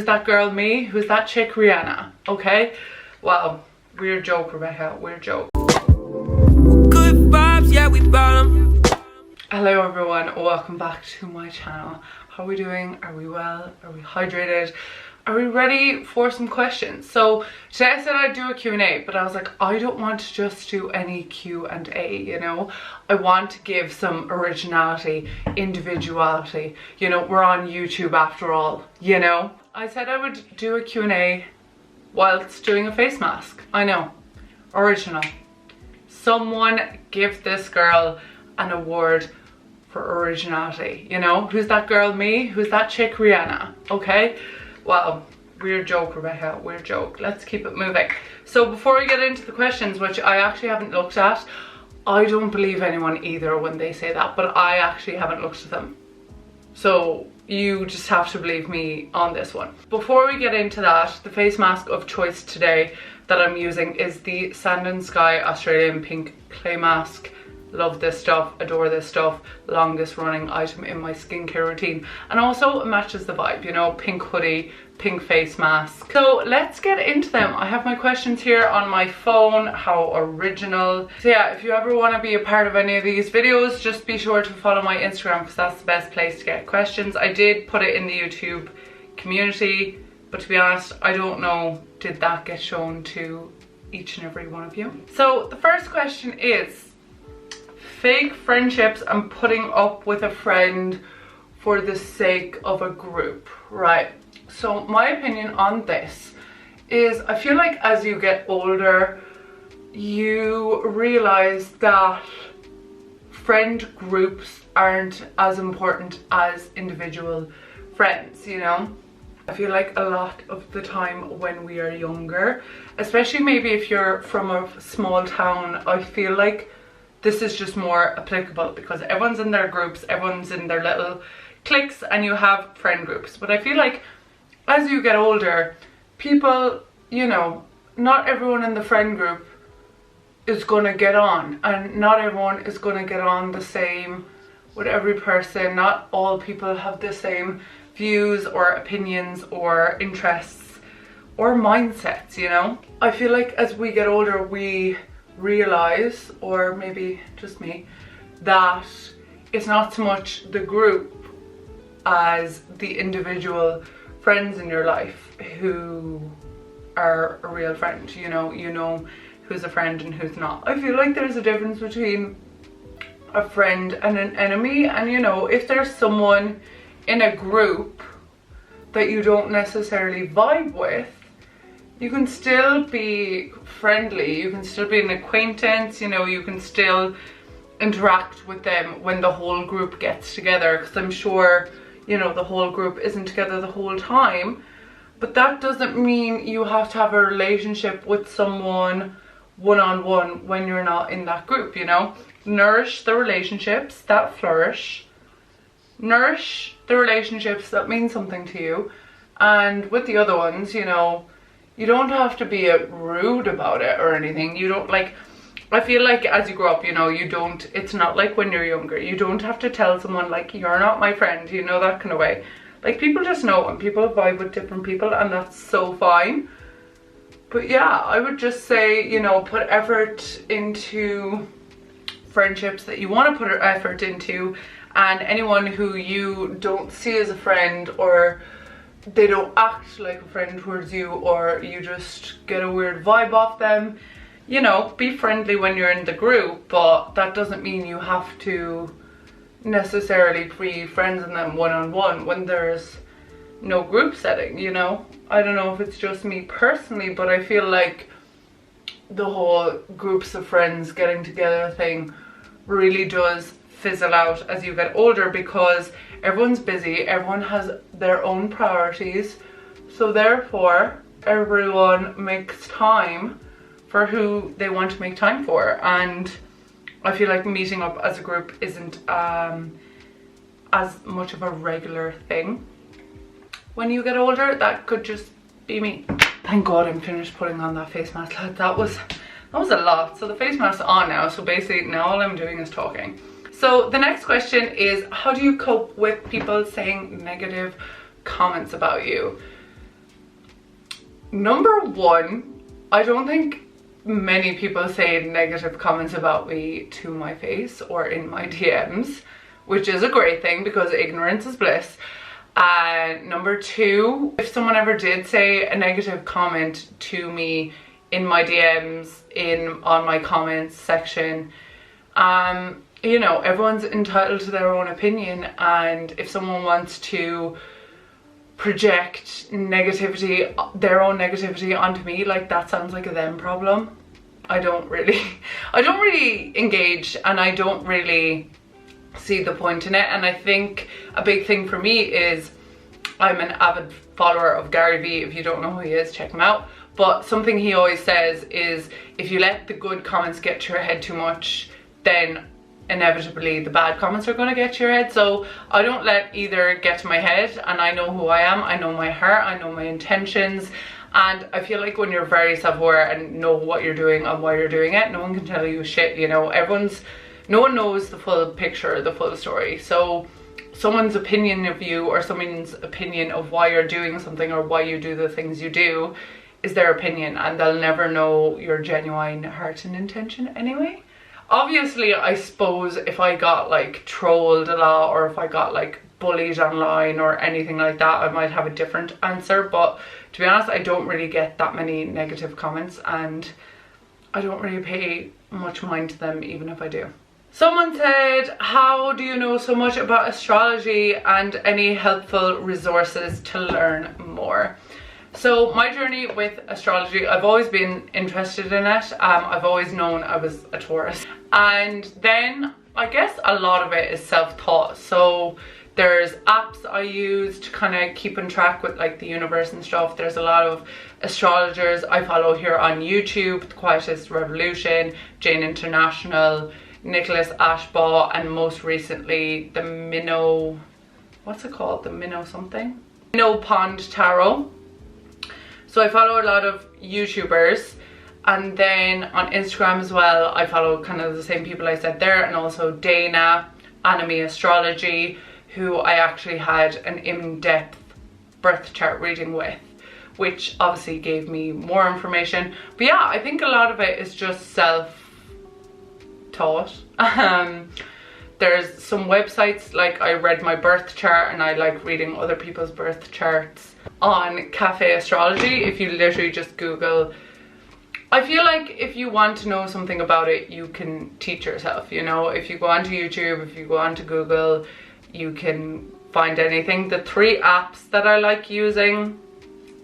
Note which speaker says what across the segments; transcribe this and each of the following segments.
Speaker 1: Is that girl me? Who's that chick Rihanna? Okay, well, weird joke, Rebecca, weird joke.
Speaker 2: Good vibes, yeah, we bought 'em.
Speaker 1: Hello everyone, welcome back to my channel. How are we doing? Are we well? Are we hydrated? Are we ready for some questions? So today I said I'd do a Q&A, but I was like, I don't want to just do any Q&A, you know? I want to give some originality, individuality. You know, we're on YouTube after all, you know? I said I would do a Q&A whilst doing a face mask. I know, original. Someone give this girl an award for originality, you know? Who's that girl me? Who's that chick Rihanna? Okay, well, weird joke, Rebecca, weird joke. Let's keep it moving. So before we get into the questions, which I actually haven't looked at, I don't believe anyone either when they say that, but I actually haven't looked at them. So you just have to believe me on this one. Before we get into that, the face mask of choice today that I'm using is the Sand and Sky Australian Pink Clay Mask. Love this stuff, adore this stuff, longest running item in my skincare routine, and also it matches the vibe, you know, pink hoodie, pink face mask. So let's get into them. I have my questions here on my phone. How original. So yeah, if you ever want to be a part of any of these videos, just be sure to follow my Instagram because that's the best place to get questions. I did put it in the YouTube community, but to be honest, I don't know, did that get shown to each and every one of you? So the first question is, fake friendships and putting up with a friend for the sake of a group, right? So my opinion on this is, I feel like as you get older, you realize that friend groups aren't as important as individual friends, you know? I feel like a lot of the time when we are younger, especially maybe if you're from a small town, I feel like this is just more applicable because everyone's in their groups, everyone's in their little cliques, and you have friend groups. But I feel like as you get older, people, you know, not everyone in the friend group is gonna get on, and not everyone is gonna get on the same with every person. Not all people have the same views or opinions or interests or mindsets, you know? I feel like as we get older, we realize, or maybe just me, that it's not so much the group as the individual friends in your life who are a real friend. You know who's a friend and who's not. I feel like there's a difference between a friend and an enemy, and you know, if there's someone in a group that you don't necessarily vibe with, you can still be friendly, you can still be an acquaintance, you know, you can still interact with them when the whole group gets together, because I'm sure, you know, the whole group isn't together the whole time, but that doesn't mean you have to have a relationship with someone one-on-one when you're not in that group, you know? Nourish the relationships that flourish, nourish the relationships that mean something to you, and with the other ones, you know, you don't have to be rude about it or anything. You don't, like, I feel like as you grow up, you know, you don't, it's not like when you're younger. You don't have to tell someone, like, you're not my friend, you know, that kind of way. Like, people just know, and people vibe with different people, and that's so fine. But yeah, I would just say, you know, put effort into friendships that you want to put effort into, and anyone who you don't see as a friend, or they don't act like a friend towards you, or you just get a weird vibe off them, you know, be friendly when you're in the group, but that doesn't mean you have to necessarily be friends with them one-on-one when there's no group setting, you know? I don't know if it's just me personally, but I feel like the whole groups of friends getting together thing really does fizzle out as you get older, because everyone's busy, everyone has their own priorities, so therefore everyone makes time for who they want to make time for, and I feel like meeting up as a group isn't as much of a regular thing. When you get older, that could just be me. Thank God I'm finished putting on that face mask. That was a lot. So the face mask's on now, so basically now all I'm doing is talking. So the next question is, how do you cope with people saying negative comments about you? Number one, I don't think many people say negative comments about me to my face or in my DMs, which is a great thing because ignorance is bliss. And number two, if someone ever did say a negative comment to me in my DMs, on my comments section, you know, everyone's entitled to their own opinion, and if someone wants to project negativity, their own negativity onto me, like, that sounds like a them problem. I don't really engage, and I don't really see the point in it. And I think a big thing for me is I'm an avid follower of Gary Vee. If you don't know who he is, check him out. But something he always says is, if you let the good comments get to your head too much, then inevitably the bad comments are going to get to your head. So I don't let either get to my head, and I know who I am, I know my heart, I know my intentions. And I feel like when you're very self-aware and know what you're doing and why you're doing it, no one can tell you shit, you know. No one knows the full picture, the full story. So someone's opinion of you, or someone's opinion of why you're doing something or why you do the things you do, is their opinion, and they'll never know your genuine heart and intention anyway. Obviously, I suppose if I got like trolled a lot, or if I got like bullied online or anything like that, I might have a different answer. But to be honest, I don't really get that many negative comments, and I don't really pay much mind to them, even if I do. Someone said, how do you know so much about astrology, and any helpful resources to learn more? So my journey with astrology, I've always been interested in it. I've always known I was a Taurus. And then I guess a lot of it is self-taught. So there's apps I use to kind of keep in track with like the universe and stuff. There's a lot of astrologers I follow here on YouTube: The Quietest Revolution, Jane International, Nicholas Ashbaugh, and most recently the Minnow, what's it called? The Minnow something? Minnow Pond Tarot. So I follow a lot of YouTubers, and then on Instagram as well, I follow kind of the same people I said there, and also Dana, Anime Astrology, who I actually had an in-depth birth chart reading with, which obviously gave me more information. But yeah, I think a lot of it is just self-taught. There's some websites, like I read my birth chart, and I like reading other people's birth charts on Cafe Astrology. If you literally just Google, I feel like if you want to know something about it, you can teach yourself, you know. If you go onto YouTube, if you go onto Google, you can find anything. The 3 apps that I like using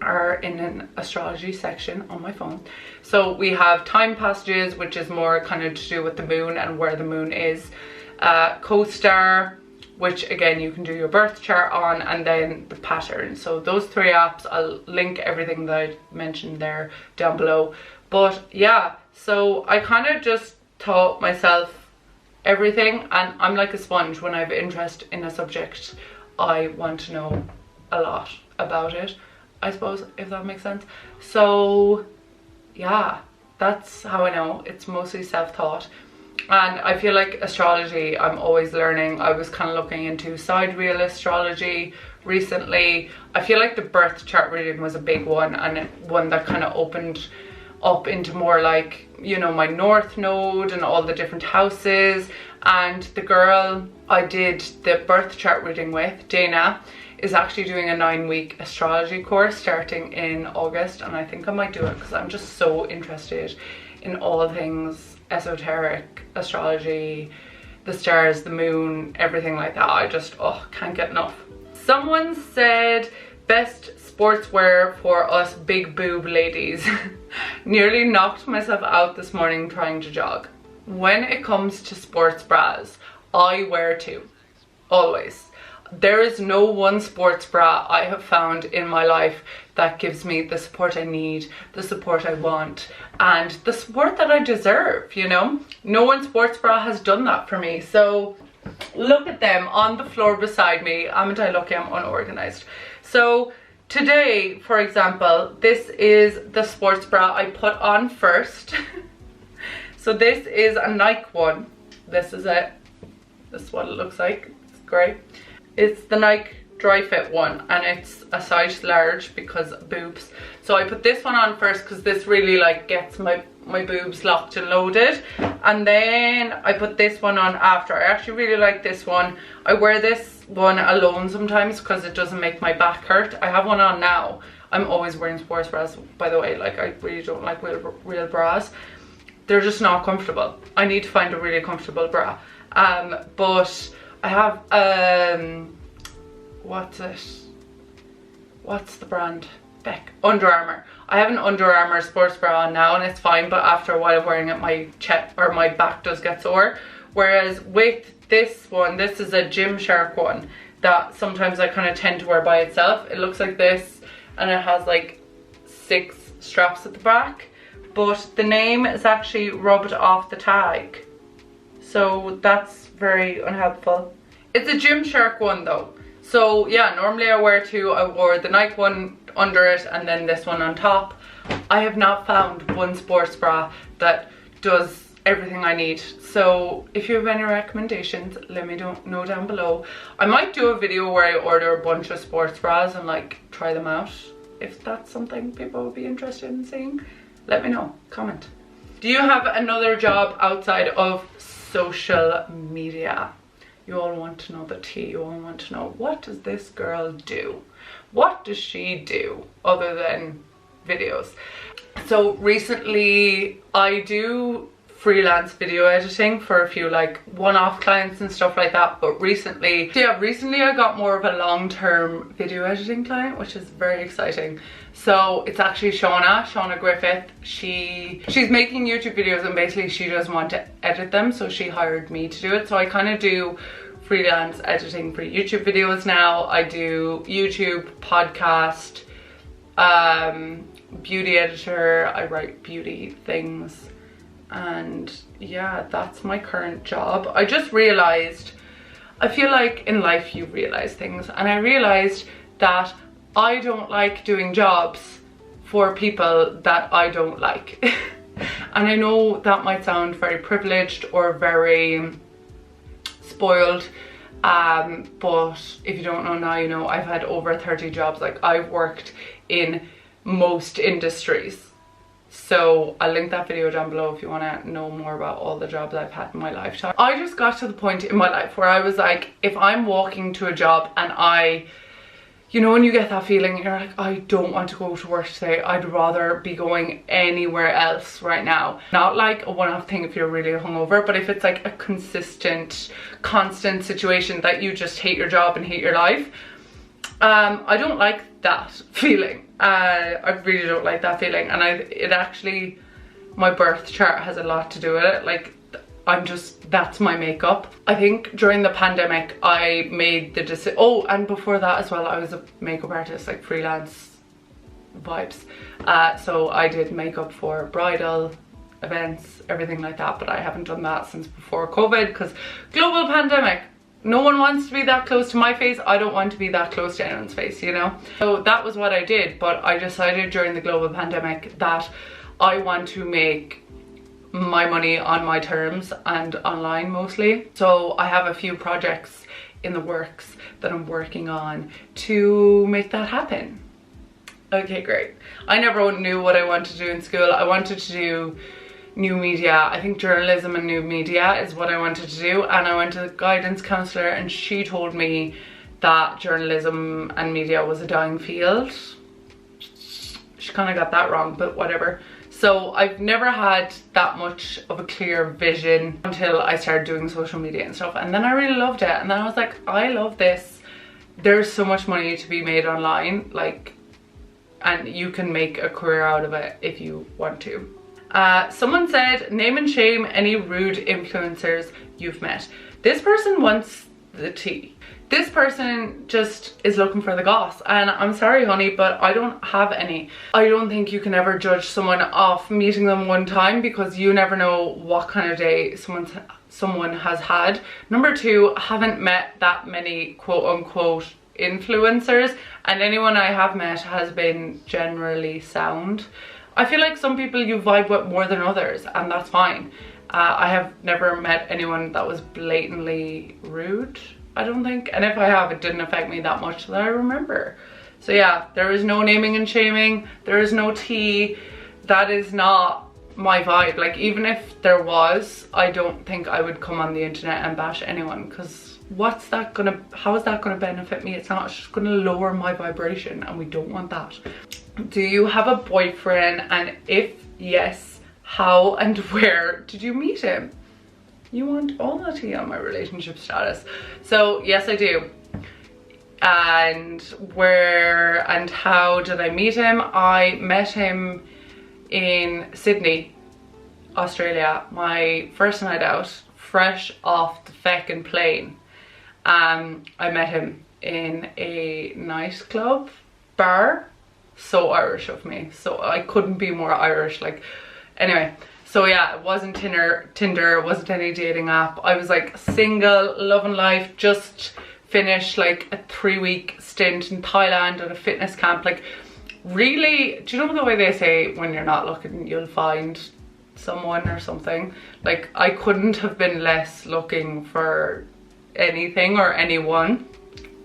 Speaker 1: are in an astrology section on my phone. So we have Time Passages, which is more kind of to do with the moon and where the moon is. CoStar, which again you can do your birth chart on, and then the pattern. So those 3 apps, I'll link everything that I mentioned there down below. But yeah, so I kind of just taught myself everything, and I'm like a sponge. When I have interest in a subject, I want to know a lot about it, I suppose, if that makes sense. So yeah, that's how I know. It's mostly self-taught. And I feel like astrology, I'm always learning. I was kind of looking into sidereal astrology recently. I feel like the birth chart reading was a big one, and one that kind of opened up into more like, you know, my north node and all the different houses. And the girl I did the birth chart reading with, Dana, is actually doing a 9-week astrology course starting in August, and I think I might do it because I'm just so interested in all things esoteric, astrology, the stars, the moon, everything like that. I just, can't get enough. Someone said, best sportswear for us big boob ladies. Nearly knocked myself out this morning trying to jog. When it comes to sports bras, I wear 2, always. There is no one sports bra I have found in my life that gives me the support I need, the support I want, and the support that I deserve, you know? No one sports bra has done that for me. So look at them on the floor beside me. Aren't I lucky I'm unorganized? So today, for example, this is the sports bra I put on first. So this is a Nike one. This is it. This is what it looks like. It's great. It's the Nike dry fit one, and it's a size large because boobs. So I put this one on first because this really like gets my boobs locked and loaded, and then I put this one on after. I actually really like this one. I wear this one alone sometimes because it doesn't make my back hurt. I have one on now. I'm always wearing sports bras, by the way. Like, I really don't like real bras. They're just not comfortable. I need to find a really comfortable bra. But I have what's the brand? Under Armour. I have an Under Armour sports bra on now, and it's fine, but after a while of wearing it, my chest or my back does get sore. Whereas with this one, this is a Gymshark one that sometimes I kind of tend to wear by itself. It looks like this, and it has like 6 straps at the back, but the name is actually rubbed off the tag, so that's very unhelpful. It's a Gymshark one though. So yeah, normally I wear 2. I wore the Nike one under it and then this one on top. I have not found one sports bra that does everything I need. So if you have any recommendations, let me know down below. I might do a video where I order a bunch of sports bras and like try them out. If that's something people would be interested in seeing, let me know, comment. Do you have another job outside of social media? You all want to know the tea. You all want to know, what does this girl do? What does she do other than videos? So recently I do freelance video editing for a few like one-off clients and stuff like that, but recently I got more of a long-term video editing client, which is very exciting. So it's actually Shauna Griffith. She's making YouTube videos and basically she doesn't want to edit them, so she hired me to do it. So I kind of do freelance editing for YouTube videos now. I do YouTube, podcast, beauty editor, I write beauty things, and yeah, that's my current job. I just realized, I feel like in life you realize things, and I realized that I don't like doing jobs for people that I don't like. And I know that might sound very privileged or very spoiled, but if you don't know now, you know, I've had over 30 jobs. Like, I've worked in most industries. So I'll link that video down below if you want to know more about all the jobs I've had in my lifetime. I just got to the point in my life where I was like, if I'm walking to a job and you know, when you get that feeling, you're like, I don't want to go to work today. I'd rather be going anywhere else right now. Not like a one-off thing if you're really hungover, but if it's like a constant situation that you just hate your job and hate your life, I don't like that feeling. I really don't like that feeling, and it actually, my birth chart has a lot to do with it. Like, that's my makeup. I think during the pandemic I made the decision, oh, and before that as well, I was a makeup artist, like freelance vibes. So I did makeup for bridal events, everything like that, but I haven't done that since before COVID because global pandemic. No one wants to be that close to my face. I don't want to be that close to anyone's face, you know? So that was what I did, but I decided during the global pandemic that I want to make my money on my terms and online mostly. So I have a few projects in the works that I'm working on to make that happen. Okay, great. I never knew what I wanted to do in school. I wanted to do new media. I think journalism and new media is what I wanted to do, and I went to the guidance counsellor and she told me that journalism and media was a dying field. She kind of got that wrong, but whatever. So I've never had that much of a clear vision until I started doing social media and stuff, and then I really loved it, and then I was like, I love this. There's so much money to be made online, like, and you can make a career out of it if you want to. Someone said, name and shame any rude influencers you've met. This person wants the tea. This person just is looking for the goss, and I'm sorry honey, but I don't have any. I don't think you can ever judge someone off meeting them one time, because you never know what kind of day someone has had. Number 2, I haven't met that many quote-unquote influencers, and anyone I have met has been generally sound. I feel like some people you vibe with more than others, and that's fine. I have never met anyone that was blatantly rude. I don't think. And if I have, it didn't affect me that much that I remember. So yeah, there is no naming and shaming. There is no tea. That is not my vibe. Like, even if there was, I don't think I would come on the internet and bash anyone, because what's that gonna, how is that gonna benefit me? It's not. It's just gonna lower my vibration, and we don't want that. Do you have a boyfriend, and if yes, how and where did you meet him? You want all the tea on my relationship status. So yes, I do. And where and how did I meet him? I met him in Sydney, Australia, my first night out, fresh off the feckin' plane. I met him in a nightclub bar. So Irish of me. So I couldn't be more Irish. Like, anyway. So yeah, it wasn't Tinder, it wasn't any dating app. I was like single, loving life, just finished like a 3-week stint in Thailand at a fitness camp. Like, really, do you know the way they say when you're not looking, you'll find someone or something? Like, I couldn't have been less looking for anything or anyone.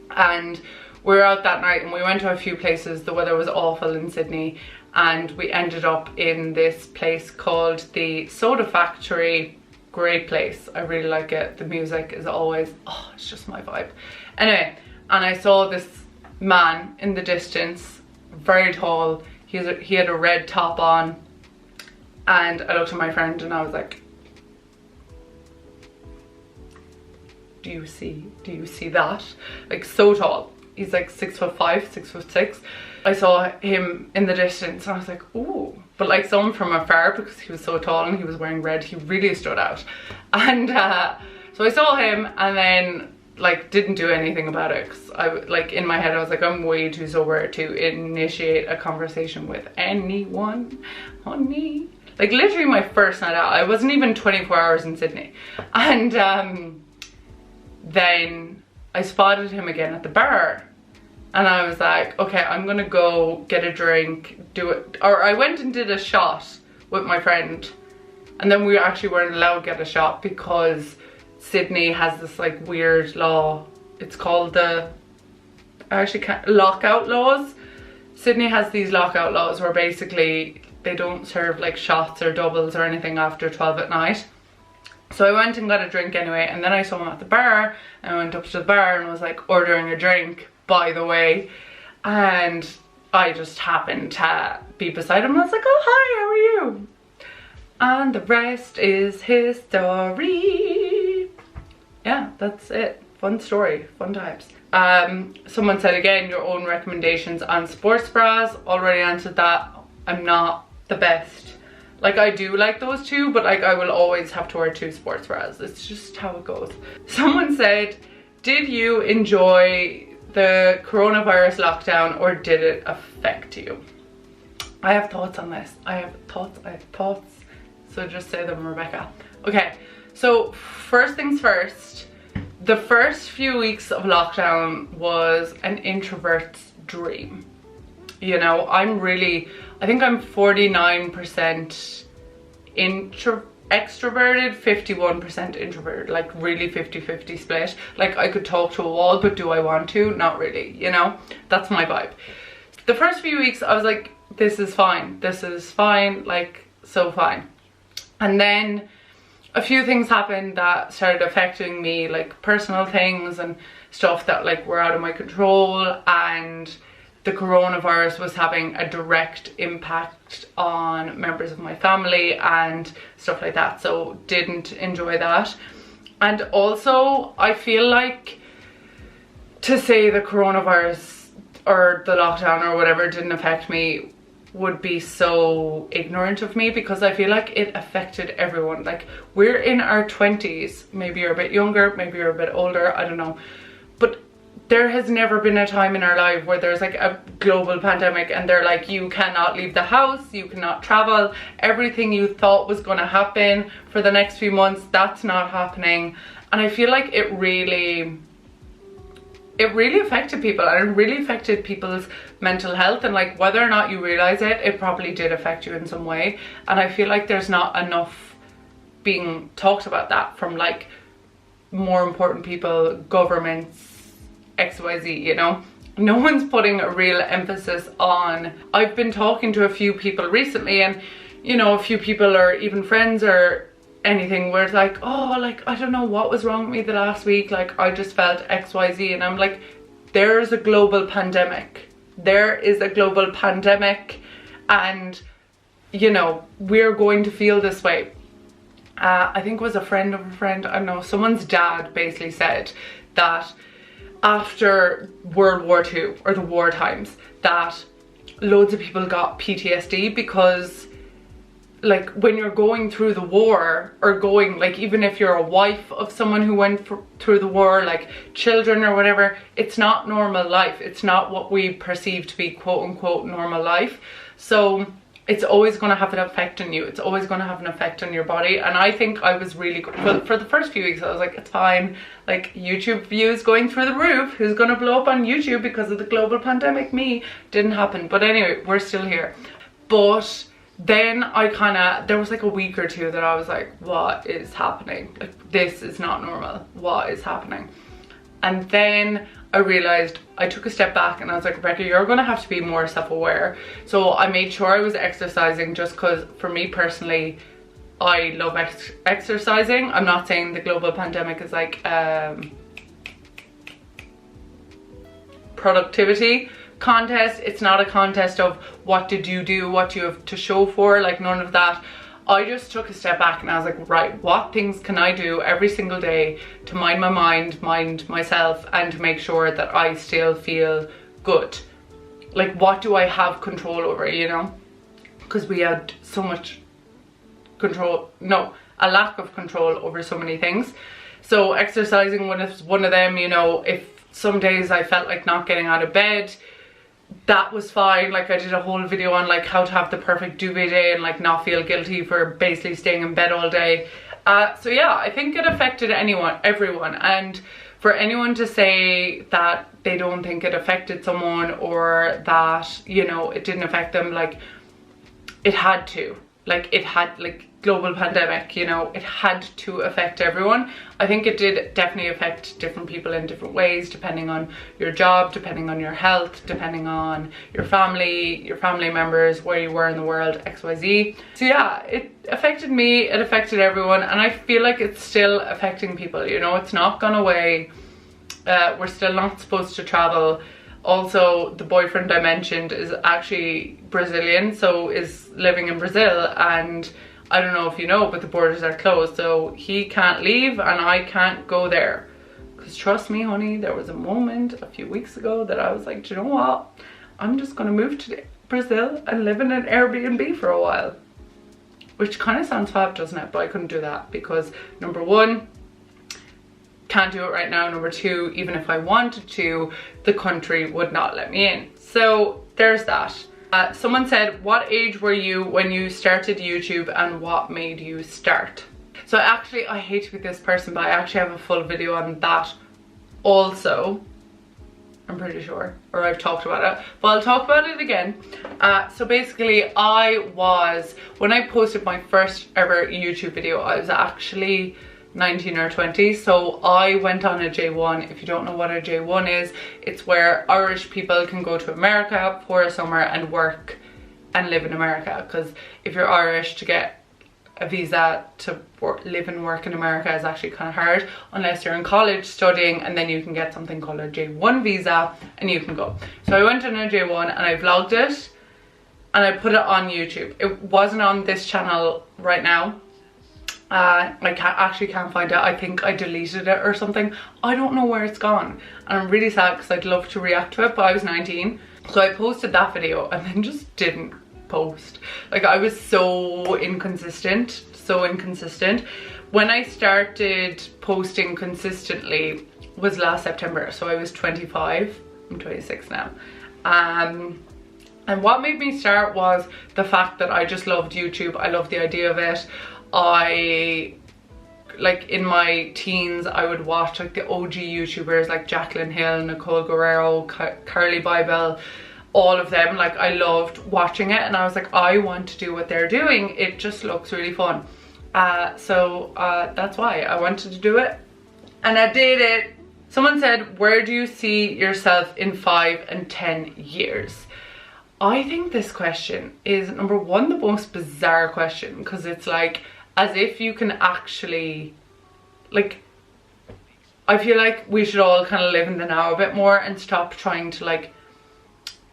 Speaker 1: And we were out that night and we went to a few places. The weather was awful in Sydney. And we ended up in this place called the Soda Factory. Great place. I really like it. The music is always, oh, it's just my vibe. Anyway, and I saw this man in the distance, very tall. He had a red top on. And I looked at my friend and I was like, do you see that? Like, so tall. He's like 6'5", 6'6". I saw him in the distance and I was like, ooh. But like, someone from afar, because he was so tall and he was wearing red, he really stood out. And so I saw him and then like didn't do anything about it, because I like, in my head I was like, I'm way too sober to initiate a conversation with anyone, honey. Like, literally my first night out. I wasn't even 24 hours in Sydney. And then I spotted him again at the bar. And I was like, okay, I'm gonna go get a drink, do it. Or I went and did a shot with my friend. And then we actually weren't allowed to get a shot because Sydney has this like weird law. It's called the, I actually can't, lockout laws. Sydney has these lockout laws where basically they don't serve like shots or doubles or anything after 12 at night. So I went and got a drink anyway, and then I saw him at the bar, and I went up to the bar and was like ordering a drink, by the way, and I just happened to be beside him and I was like, oh hi, how are you? And the rest is history. Yeah, that's it. Fun story, fun times. Someone said again, your own recommendations on sports bras. Already answered that. I'm not the best. Like, I do like those two, but like I will always have to wear 2 sports bras. It's just how it goes. Someone said, did you enjoy the coronavirus lockdown or did it affect you? I have thoughts on this. I have thoughts. So just say them, Rebecca. Okay, so first things first, the first few weeks of lockdown was an introvert's dream. You know, I think I'm 49% extroverted, 51% introverted, like really 50-50 split. Like, I could talk to a wall, but do I want to? Not really, you know? That's my vibe. The first few weeks I was like, this is fine, like, so fine. And then a few things happened that started affecting me, like personal things and stuff that like were out of my control, and the coronavirus was having a direct impact on members of my family and stuff like that, so didn't enjoy that. And also I feel like to say the coronavirus or the lockdown or whatever didn't affect me would be so ignorant of me, because I feel like it affected everyone. Like, we're in our 20s, maybe you're a bit younger, maybe you're a bit older, I don't know, but there has never been a time in our life where there's like a global pandemic and they're like, you cannot leave the house, you cannot travel, everything you thought was going to happen for the next few months, that's not happening. And I feel like it really affected people, and it really affected people's mental health, and like, whether or not you realize it, it probably did affect you in some way. And I feel like there's not enough being talked about that from like more important people, governments, XYZ, you know? No one's putting a real emphasis on. I've been talking to a few people recently, and you know, a few people or even friends or anything where it's like, oh, like, I don't know what was wrong with me the last week, like I just felt XYZ, and I'm like, there's a global pandemic. There is a global pandemic, and you know, we're going to feel this way. I think it was a friend of a friend, I don't know, someone's dad basically said that after World War II or the war times, that loads of people got PTSD because like when you're going through the war, or going, like, even if you're a wife of someone who went through the war, like children or whatever, it's not normal life. It's not what we perceive to be quote unquote normal life. So it's always going to have an effect on you. It's always going to have an effect on your body. And I think I was really good. Well, for the first few weeks I was like, it's fine, like YouTube views going through the roof, who's going to blow up on YouTube because of the global pandemic? Me. Didn't happen. But anyway, we're still here. But then there was like a week or two that I was like, what is happening? Like, this is not normal. What is happening? And then I realized, I took a step back and I was like, Rebecca, you're gonna have to be more self-aware. So I made sure I was exercising, just because for me personally, I love exercising. I'm not saying the global pandemic is like productivity contest. It's not a contest of what did you do, what you have to show for, like none of that. I just took a step back and I was like, right, what things can I do every single day to mind my mind myself, and to make sure that I still feel good? Like, what do I have control over, you know? Because we had so much control, no, a lack of control over so many things. So exercising was one of them, you know. If some days I felt like not getting out of bed, that was fine. Like, I did a whole video on like how to have the perfect duvet day and like not feel guilty for basically staying in bed all day. So yeah, I think it affected everyone, and for anyone to say that they don't think it affected someone, or that, you know, it didn't affect them, like it had to, like global pandemic, you know, it had to affect everyone. I think it did definitely affect different people in different ways, depending on your job, depending on your health, depending on your family members, where you were in the world, XYZ. So yeah, it affected me, it affected everyone, and I feel like it's still affecting people, you know. It's not gone away. We're still not supposed to travel. Also, the boyfriend I mentioned is actually Brazilian, so is living in Brazil, and I don't know if you know, but the borders are closed, so he can't leave and I can't go there. Because trust me, honey, there was a moment a few weeks ago that I was like, do you know what? I'm just gonna move to Brazil and live in an Airbnb for a while. Which kind of sounds fab, doesn't it? But I couldn't do that because, number one, can't do it right now. Number two, even if I wanted to, the country would not let me in. So there's that. Someone said, what age were you when you started YouTube, and what made you start? So actually, I hate to be this person, but I actually have a full video on that also. I'm pretty sure, or I've talked about it, but I'll talk about it again. So basically, when I posted my first ever YouTube video, I was actually 19 or 20. So I went on a J1. If you don't know what a J1 is, it's where Irish people can go to America for a summer and work and live in America. Because if you're Irish, to get a visa to live and work in America is actually kind of hard, unless you're in college studying, and then you can get something called a J1 visa and you can go. So I went on a J1 and I vlogged it and I put it on YouTube. It wasn't on this channel right now. I actually can't find it. I think I deleted it or something. I don't know where it's gone, and I'm really sad because I'd love to react to it, but I was 19. So I posted that video and then just didn't post. Like, I was so inconsistent. When I started posting consistently was last September, so I was 25. I'm 26 now. And what made me start was the fact that I just loved YouTube. I loved the idea of it. Like in my teens, I would watch like the OG YouTubers like Jaclyn Hill, Nicole Guerrero, Carly Bybel, all of them. Like, I loved watching it, and I was like, I want to do what they're doing. It just looks really fun. So that's why I wanted to do it. And I did it. Someone said, where do you see yourself in 5 and 10 years? I think this question is, number one, the most bizarre question, because it's like as if you can actually, like, I feel like we should all kind of live in the now a bit more and stop trying to like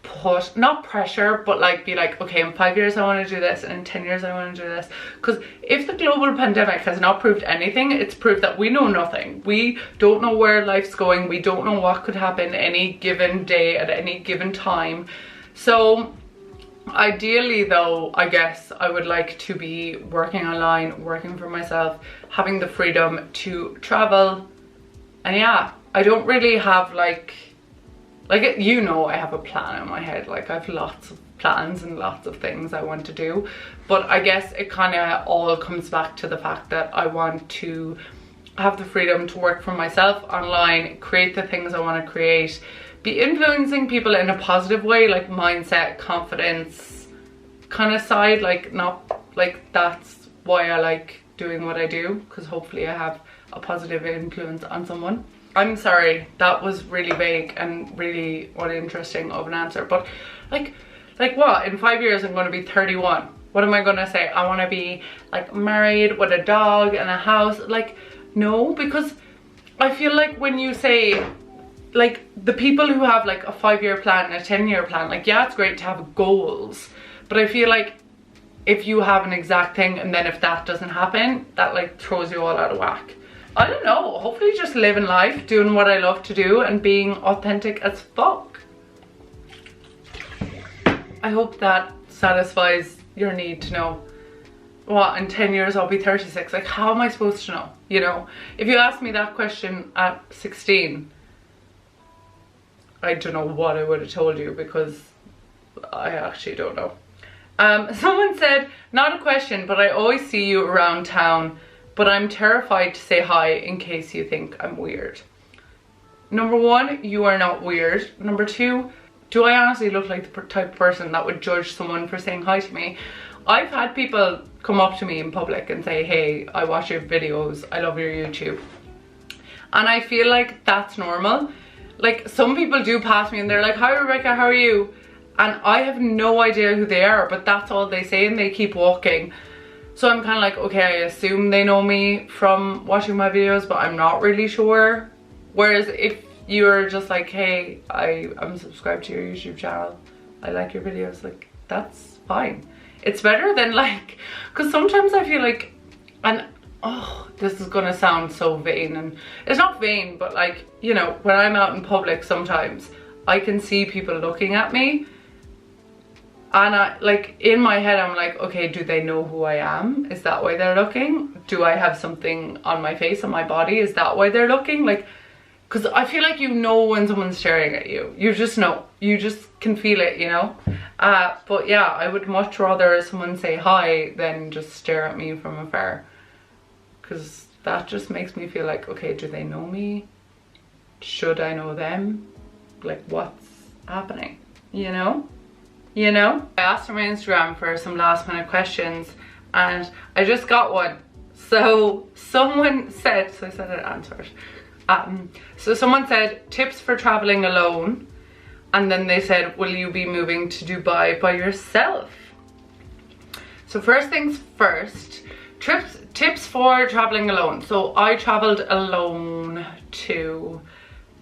Speaker 1: put, not pressure, but like be like, okay, in 5 years I want to do this, and in 10 years I want to do this. Because if the global pandemic has not proved anything, it's proved that we know nothing. We don't know where life's going. We don't know what could happen any given day at any given time. So ideally though, I guess I would like to be working online, working for myself, having the freedom to travel. And yeah, I don't really have like, you know, I have a plan in my head. Like, I have lots of plans and lots of things I want to do. But I guess it kind of all comes back to the fact that I want to have the freedom to work for myself online, create the things I want to create, be influencing people in a positive way, like mindset, confidence kind of side. Like, not like, that's why I like doing what I do, because hopefully I have a positive influence on someone. I'm sorry, that was really vague and really uninteresting of an answer, but like what? In 5 years I'm going to be 31. What am I going to say? I want to be like married with a dog and a house. Like, no, because I feel like when you say, like, the people who have like a 5-year plan and a 10-year plan, like, yeah, it's great to have goals, but I feel like if you have an exact thing and then if that doesn't happen, that like throws you all out of whack. I don't know, hopefully just living life, doing what I love to do and being authentic as fuck. I hope that satisfies your need to know what in 10 years I'll be 36. Like, how am I supposed to know? You know, if you asked me that question at 16, I don't know what I would have told you, because I actually don't know. Someone said, not a question, but I always see you around town, but I'm terrified to say hi in case you think I'm weird. Number one, you are not weird. Number two, do I honestly look like the type of person that would judge someone for saying hi to me? I've had people come up to me in public and say, hey, I watch your videos, I love your YouTube. And I feel like that's normal. Like, some people do pass me and they're like, hi Rebecca, how are you? And I have no idea who they are, but that's all they say and they keep walking. So I'm kind of like, okay, I assume they know me from watching my videos, but I'm not really sure. Whereas if you're just like, hey, I'm subscribed to your YouTube channel, I like your videos, like, that's fine. It's better than like, because sometimes I feel like, and oh, this is gonna sound so vain, and it's not vain, but like, you know, when I'm out in public sometimes I can see people looking at me. And I, like, in my head, I'm like, okay, do they know who I am? Is that why they're looking? Do I have something on my face, on my body? Is that why they're looking? Like, because I feel like you know when someone's staring at you. You just know. You just can feel it, you know? But yeah, I would much rather someone say hi than just stare at me from afar. Because that just makes me feel like, okay, do they know me? Should I know them? Like, what's happening? You know? You know? I asked on my Instagram for some last minute questions and I just got one. So someone said, so I said I'd answer it. So someone said, tips for traveling alone. And then they said, will you be moving to Dubai by yourself? So first things first, tips for traveling alone. So I traveled alone to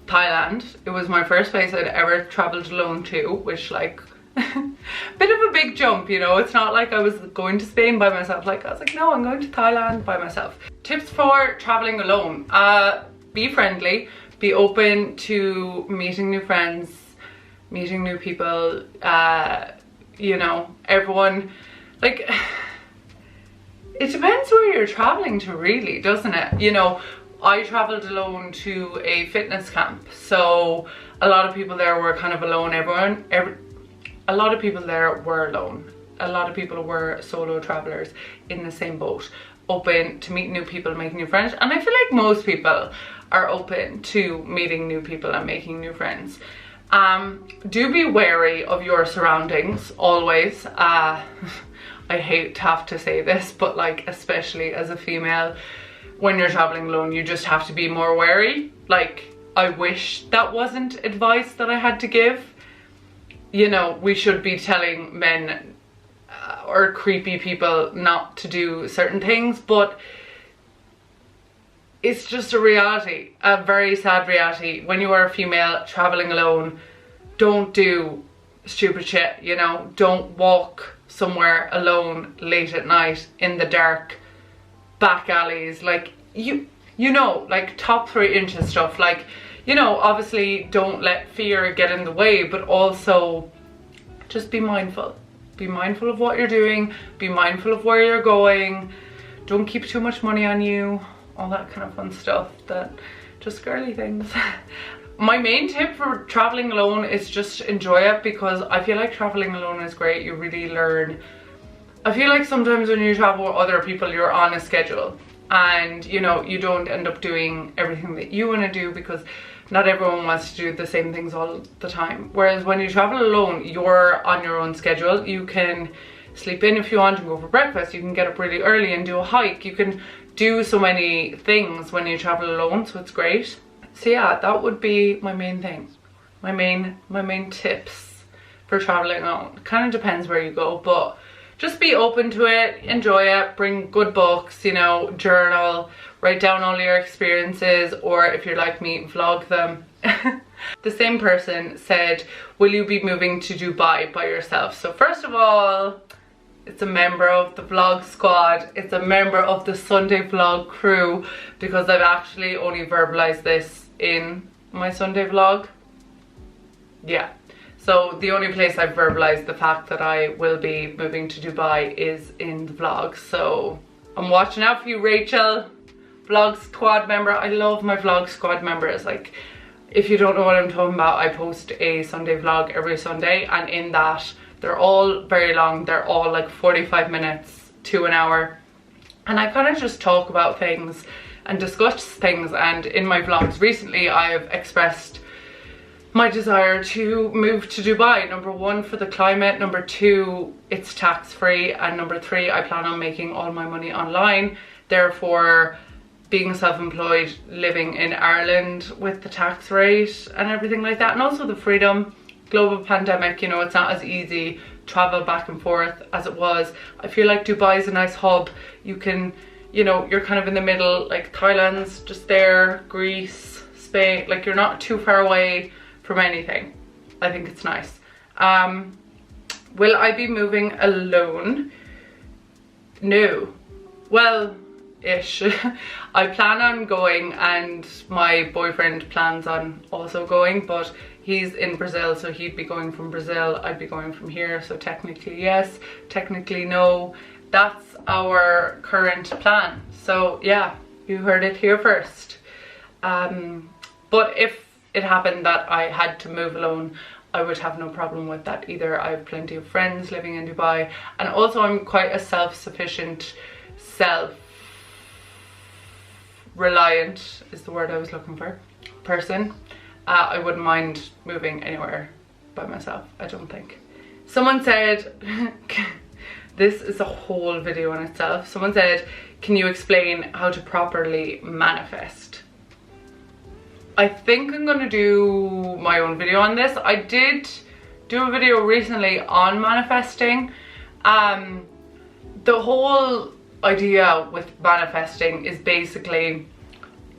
Speaker 1: Thailand. It was my first place I'd ever traveled alone to, which, like, bit of a big jump, you know. It's not like I was going to Spain by myself. Like, I was like, no, I'm going to Thailand by myself. Tips for traveling alone. Be friendly, be open to meeting new friends, meeting new people. You know, everyone, like, it depends where you're traveling to, really, doesn't it? You know, I traveled alone to a fitness camp, so a lot of people there were kind of alone. A lot of people there were alone. A lot of people were solo travelers in the same boat, open to meet new people, making new friends. And I feel like most people are open to meeting new people and making new friends. Do be wary of your surroundings, always. I hate to have to say this, but like, especially as a female, when you're traveling alone, you just have to be more wary. Like, I wish that wasn't advice that I had to give. You know, we should be telling men or creepy people not to do certain things, but it's just a reality, a very sad reality. When you are a female traveling alone, don't do stupid shit, you know. Don't walk somewhere alone late at night in the dark, back alleys, like you know, like top 3 inches stuff. Like, you know, obviously don't let fear get in the way, but also just be mindful. Be mindful of what you're doing, be mindful of where you're going, don't keep too much money on you, all that kind of fun stuff, that just girly things. My main tip for traveling alone is just enjoy it, because I feel like traveling alone is great. You really learn. I feel like sometimes when you travel with other people, you're on a schedule and, you know, you don't end up doing everything that you want to do, because not everyone wants to do the same things all the time. Whereas when you travel alone, you're on your own schedule. You can sleep in if you want and go for breakfast. You can get up really early and do a hike. You can do so many things when you travel alone, so it's great. So yeah, that would be my main thing. My main tips for traveling alone. Kind of depends where you go, but just be open to it, enjoy it, bring good books, you know, journal, write down all your experiences, or if you're like me, vlog them. The same person said, will you be moving to Dubai by yourself? So first of all, it's a member of the vlog squad, it's a member of the Sunday vlog crew, because I've actually only verbalized this in my Sunday vlog. Yeah. So the only place I've verbalized the fact that I will be moving to Dubai is in the vlog. So I'm watching out for you, Rachel, vlog squad member. I love my vlog squad members. Like, if you don't know what I'm talking about, I post a Sunday vlog every Sunday, and in that, they're all very long. They're all like 45 minutes to an hour. And I kind of just talk about things and discuss things. And in my vlogs recently, I have expressed my desire to move to Dubai. Number 1, for the climate. Number 2, it's tax-free. And number 3, I plan on making all my money online. Therefore, being self-employed, living in Ireland with the tax rate and everything like that. And also the freedom. Global pandemic, you know, it's not as easy travel back and forth as it was. I feel like Dubai is a nice hub. You can, you know, you're kind of in the middle, like Thailand's just there, Greece, Spain, like you're not too far away from anything. I think it's nice. Will I be moving alone? No. Well, ish. I plan on going, and my boyfriend plans on also going, but he's in Brazil, so he'd be going from Brazil, I'd be going from here, so technically yes, technically no. That's our current plan. So yeah, you heard it here first. But if it happened that I had to move alone, I would have no problem with that either. I have plenty of friends living in Dubai, and also I'm quite a self-sufficient, self-reliant is the word I was looking for, person. I wouldn't mind moving anywhere by myself, I don't think. Someone said, this is a whole video in itself. Someone said, can you explain how to properly manifest? I think I'm gonna do my own video on this. I did do a video recently on manifesting. The whole idea with manifesting is basically,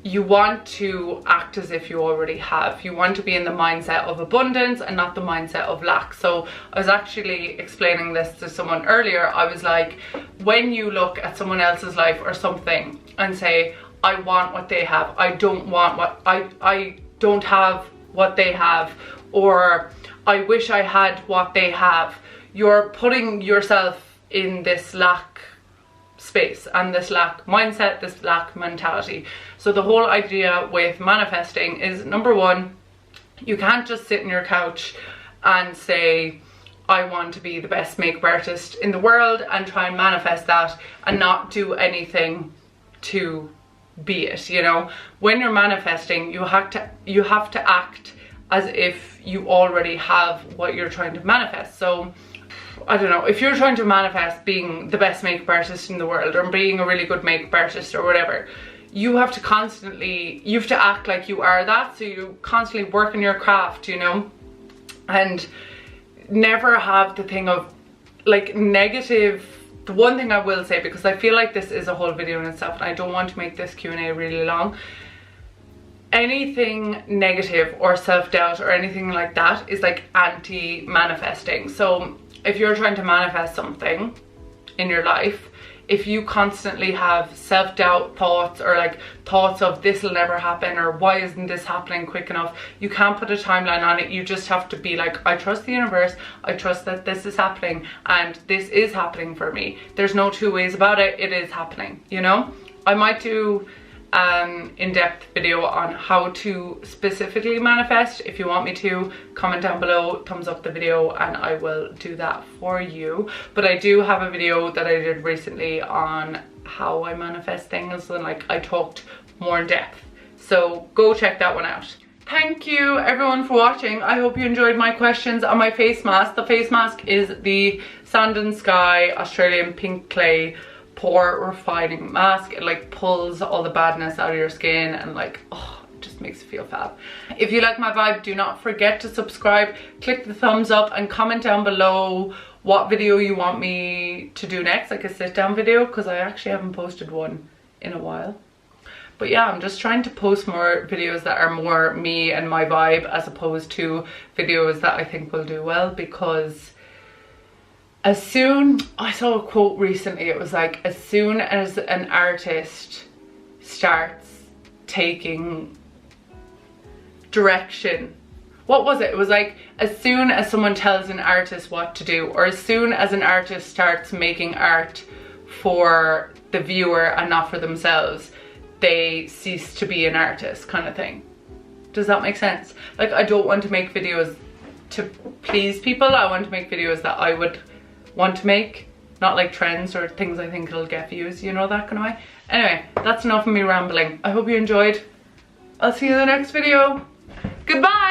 Speaker 1: you want to act as if you already have. You want to be in the mindset of abundance and not the mindset of lack. So I was actually explaining this to someone earlier. I was like, when you look at someone else's life or something and say, I want what they have, I don't want what I don't have what they have, or I wish I had what they have, you're putting yourself in this lack space and this lack mindset, this lack mentality. So the whole idea with manifesting is, number 1, you can't just sit on your couch and say, I want to be the best makeup artist in the world, and try and manifest that and not do anything to be it. You know, when you're manifesting, you have to act as if you already have what you're trying to manifest. So I don't know, if you're trying to manifest being the best makeup artist in the world, or being a really good makeup artist or whatever, you have to act like you are that. So you constantly work on your craft, you know, and never have the thing of like negative. The one thing I will say, because I feel like this is a whole video in itself and I don't want to make this Q&A really long, anything negative or self-doubt or anything like that is like anti-manifesting. So if you're trying to manifest something in your life, if you constantly have self-doubt thoughts or like thoughts of this will never happen or why isn't this happening quick enough, you can't put a timeline on it. You just have to be like, I trust the universe, I trust that this is happening and this is happening for me. There's no two ways about it, it is happening, you know? I might do an in-depth video on how to specifically manifest. If you want me to, comment down below, thumbs up the video, and I will do that for you. But I do have a video that I did recently on how I manifest things, and like I talked more in depth, so go check that one out. Thank you everyone for watching. I hope you enjoyed my questions on my face mask. The face mask is the Sand and Sky Australian Pink Clay pore refining mask. It like pulls all the badness out of your skin and like, oh, it just makes you feel fab. If you like my vibe, do not forget to subscribe, click the thumbs up, and comment down below what video you want me to do next, like a sit down video, because I actually haven't posted one in a while. But yeah, I'm just trying to post more videos that are more me and my vibe, as opposed to videos that I think will do well, because I saw a quote recently, it was like, as soon as an artist starts taking direction, what was it? It was like, as soon as someone tells an artist what to do, or as soon as an artist starts making art for the viewer and not for themselves, they cease to be an artist, kind of thing. Does that make sense? Like, I don't want to make videos to please people. I want to make videos that I would want to make, not like trends or things I think it'll get views, you know, that kind of way. Anyway, that's enough of me rambling. I hope you enjoyed. I'll see you in the next video. Goodbye.